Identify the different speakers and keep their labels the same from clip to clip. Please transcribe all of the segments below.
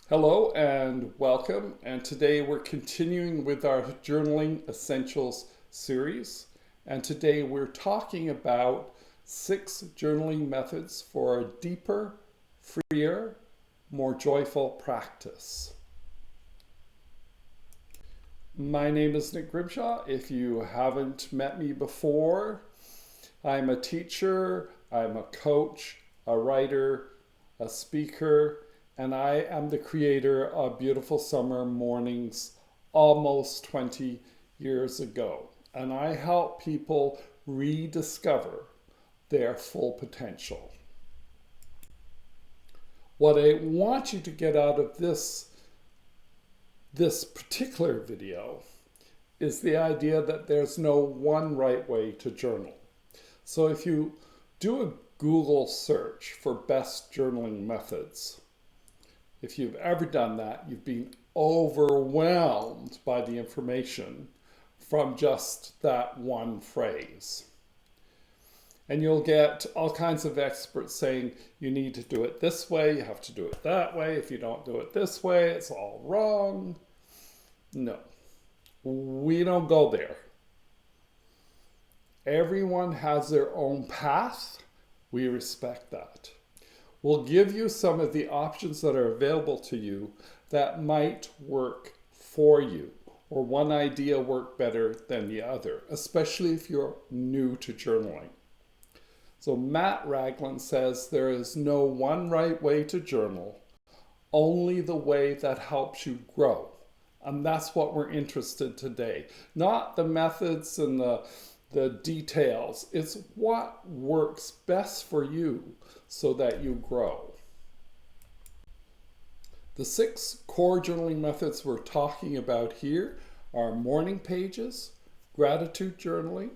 Speaker 1: Hello and welcome, and today we're continuing with our Journaling Essentials series, and today we're talking about 6 journaling methods for a deeper, freer, more joyful practice. My name is Nick Grimshaw. If you haven't met me before, I'm a teacher, I'm a coach, a writer, a speaker, and I am the creator of Beautiful Summer Mornings almost 20 years ago. And I help people rediscover their full potential. What I want you to get out of this particular video is the idea that there's no one right way to journal. So if you do a Google search for best journaling methods, if you've ever done that, you've been overwhelmed by the information from just that one phrase. And you'll get all kinds of experts saying you need to do it this way, you have to do it that way. If you don't do it this way, it's all wrong. No, we don't go there. Everyone has their own path. We respect that. We'll give you some of the options that are available to you that might work for you, or one idea work better than the other, especially if you're new to journaling. So Matt Ragland says there is no one right way to journal, only the way that helps you grow. And that's what we're interested in today. Not the methods and the details. It's what works best for you so that you grow. The 6 core journaling methods we're talking about here are morning pages, gratitude journaling,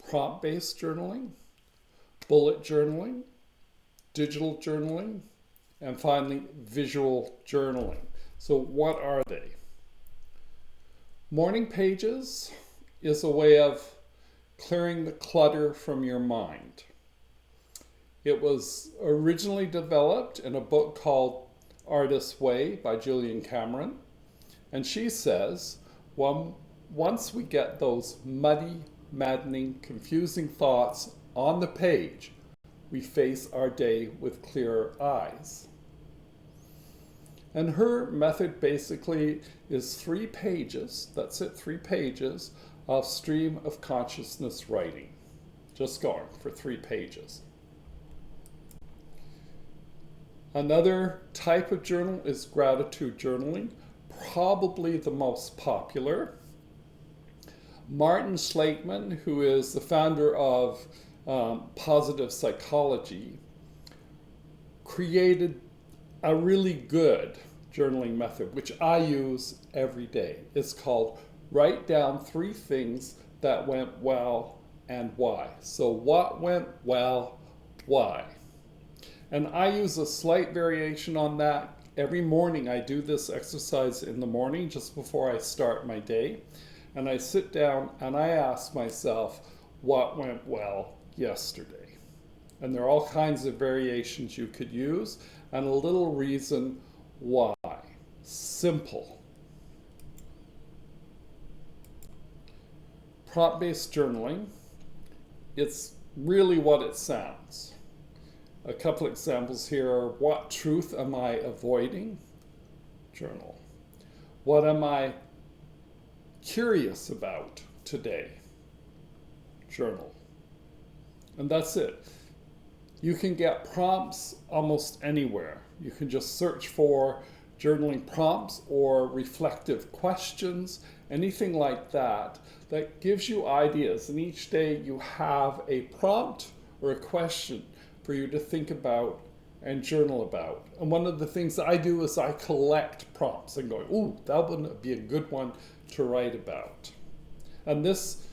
Speaker 1: prompt-based journaling, bullet journaling, digital journaling, and finally visual journaling. So what are they? Morning pages is a way of clearing the clutter from your mind. It was originally developed in a book called Artist's Way by Julian Cameron. And she says, once we get those muddy, maddening, confusing thoughts on the page, we face our day with clearer eyes. And her method basically is 3 pages, that's it, 3 pages of stream of consciousness writing. Just going for 3 pages. Another type of journal is gratitude journaling, probably the most popular. Martin Schlechtman, who is the founder of positive psychology, created a really good journaling method, which I use every day. It's called Write Down 3 Things That Went Well and Why. So what went well, why? And I use a slight variation on that. Every morning I do this exercise in the morning just before I start my day. And I sit down and I ask myself, what went well yesterday? And there are all kinds of variations you could use and a little reason why. Simple. Prompt-based journaling, it's really what it sounds. A couple examples here are, what truth am I avoiding? Journal. What am I curious about today? Journal. And that's it. You can get prompts almost anywhere. You can just search for journaling prompts or reflective questions, anything like that, that gives you ideas. And each day you have a prompt or a question for you to think about and journal about. And one of the things that I do is I collect prompts and go, ooh, that would be a good one to write about. And this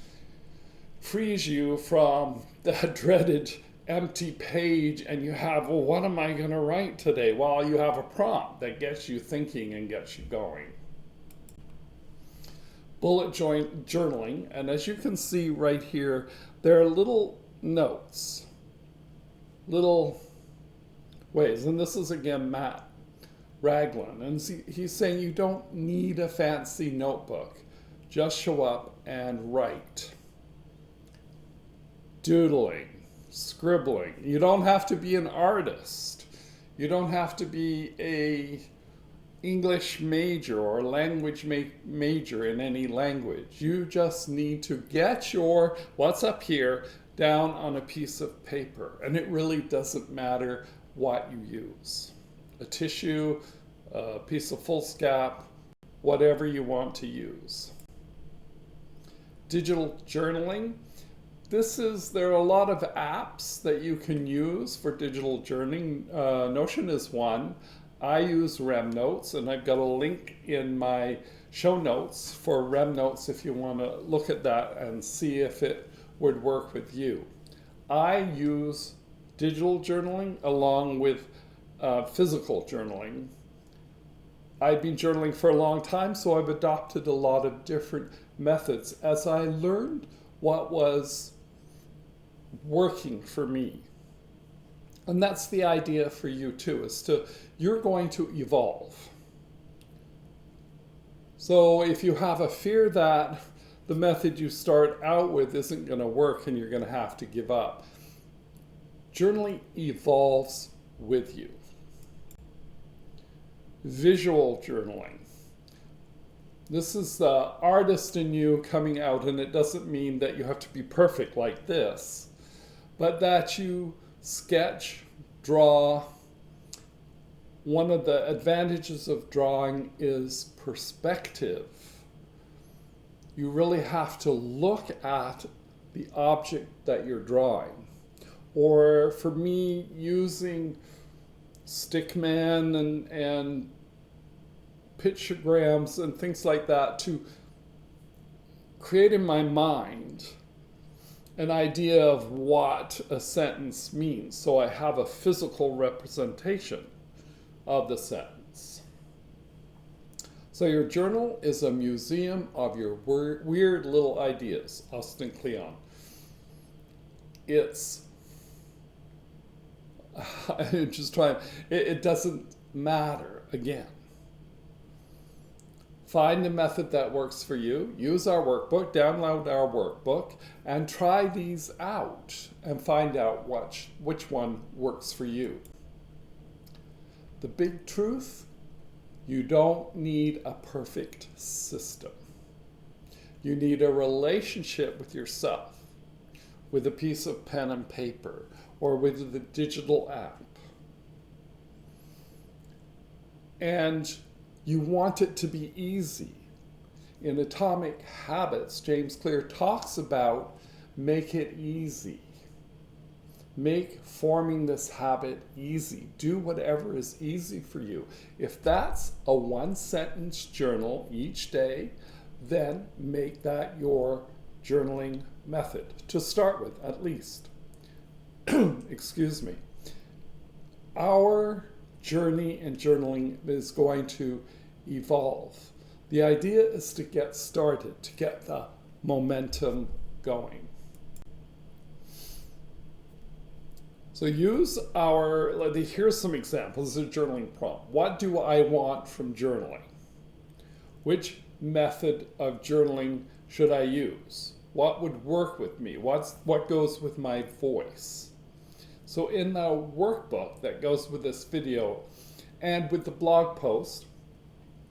Speaker 1: frees you from that dreaded empty page and you have, well, what am I going to write today? Well, you have a prompt that gets you thinking and gets you going. Bullet journaling, and as you can see right here, there are little notes, little ways, and this is again Matt Raglan. And he's saying you don't need a fancy notebook. Just show up and write. Doodling, scribbling. You don't have to be an artist. You don't have to be a English major or language major in any language. You just need to get your what's up here down on a piece of paper. And it really doesn't matter what you use. A tissue, a piece of foolscap, whatever you want to use. Digital journaling. There are a lot of apps that you can use for digital journaling. Notion is one. I use RemNotes, and I've got a link in my show notes for RemNotes if you want to look at that and see if it would work with you. I use digital journaling along with physical journaling. I've been journaling for a long time, so I've adopted a lot of different methods as I learned what was working for me. And that's the idea for you too, you're going to evolve. So if you have a fear that the method you start out with isn't going to work and you're going to have to give up, journaling evolves with you. Visual journaling. This is the artist in you coming out, and it doesn't mean that you have to be perfect like this, but that you sketch, draw. One of the advantages of drawing is perspective. You really have to look at the object that you're drawing. Or for me, using stickman and pictograms and things like that to create in my mind an idea of what a sentence means, so I have a physical representation of the sentence. So your journal is a museum of your weird little ideas, Austin Kleon. I'm just trying, it doesn't matter again. Find a method that works for you, use our workbook, download our workbook, and try these out and find out which one works for you. The big truth, you don't need a perfect system. You need a relationship with yourself, with a piece of pen and paper, or with the digital app. And you want it to be easy. In Atomic Habits, James Clear talks about make it easy. Make forming this habit easy. Do whatever is easy for you. If that's a one-sentence journal each day, then make that your journaling method, to start with at least. Excuse me. Our journey in journaling is going to evolve. The idea is to get started, to get the momentum going. So here's some examples of journaling prompt. What do I want from journaling? Which method of journaling should I use? What would work with me? What goes with my voice? So in the workbook that goes with this video and with the blog post,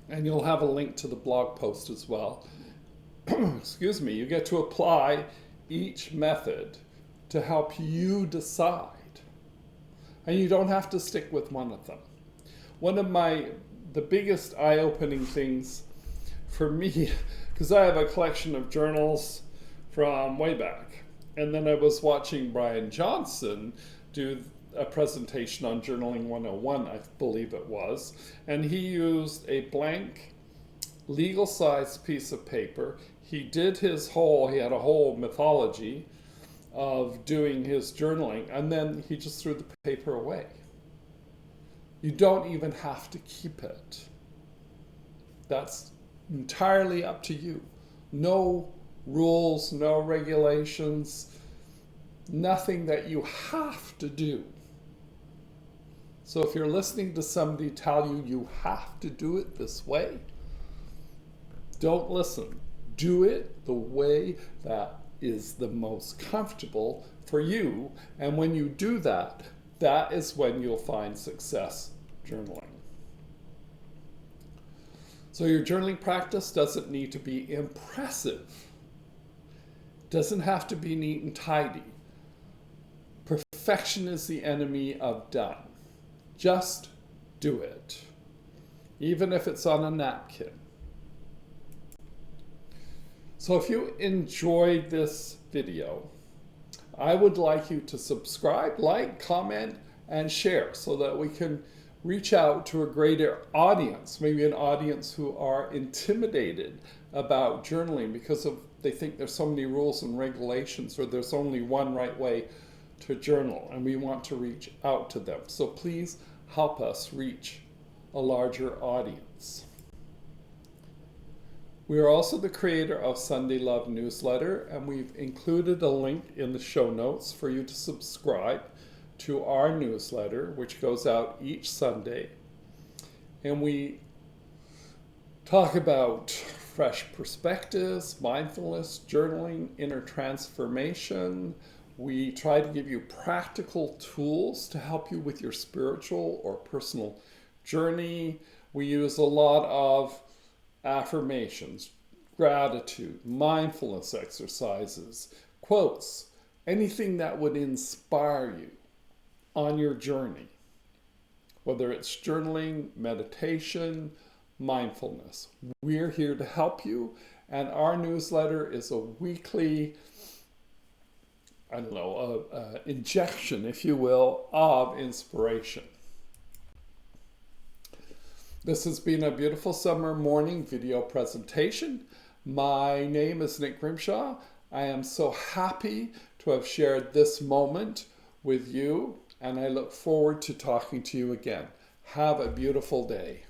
Speaker 1: and you'll have a link to the blog post as well, excuse me, you get to apply each method to help you decide. And you don't have to stick with one of them. One of the biggest eye-opening things for me, because I have a collection of journals from way back, and then I was watching Brian Johnson do a presentation on Journaling 101, I believe it was, and he used a blank legal-sized piece of paper. He had a whole mythology of doing his journaling, and then he just threw the paper away. You don't even have to keep it. That's entirely up to you. No rules, no regulations, nothing that you have to do. So if you're listening to somebody tell you you have to do it this way, don't listen. Do it the way that is the most comfortable for you. And when you do that, that is when you'll find success journaling. So your journaling practice doesn't need to be impressive. It doesn't have to be neat and tidy. Perfection is the enemy of done. Just do it, even if it's on a napkin. So if you enjoyed this video, I would like you to subscribe, like, comment, and share so that we can reach out to a greater audience, maybe an audience who are intimidated about journaling because they think there's so many rules and regulations, or there's only one right way to journal, and we want to reach out to them. So please help us reach a larger audience. We are also the creator of Sunday Love newsletter, and we've included a link in the show notes for you to subscribe to our newsletter, which goes out each Sunday. And we talk about fresh perspectives, mindfulness, journaling, inner transformation. We try to give you practical tools to help you with your spiritual or personal journey. We use a lot of affirmations, gratitude, mindfulness exercises, quotes, anything that would inspire you on your journey, whether it's journaling, meditation, mindfulness. We're here to help you, and our newsletter is a weekly, injection, if you will, of inspiration. This has been a beautiful summer morning video presentation. My name is Nick Grimshaw. I am so happy to have shared this moment with you, and I look forward to talking to you again. Have a beautiful day.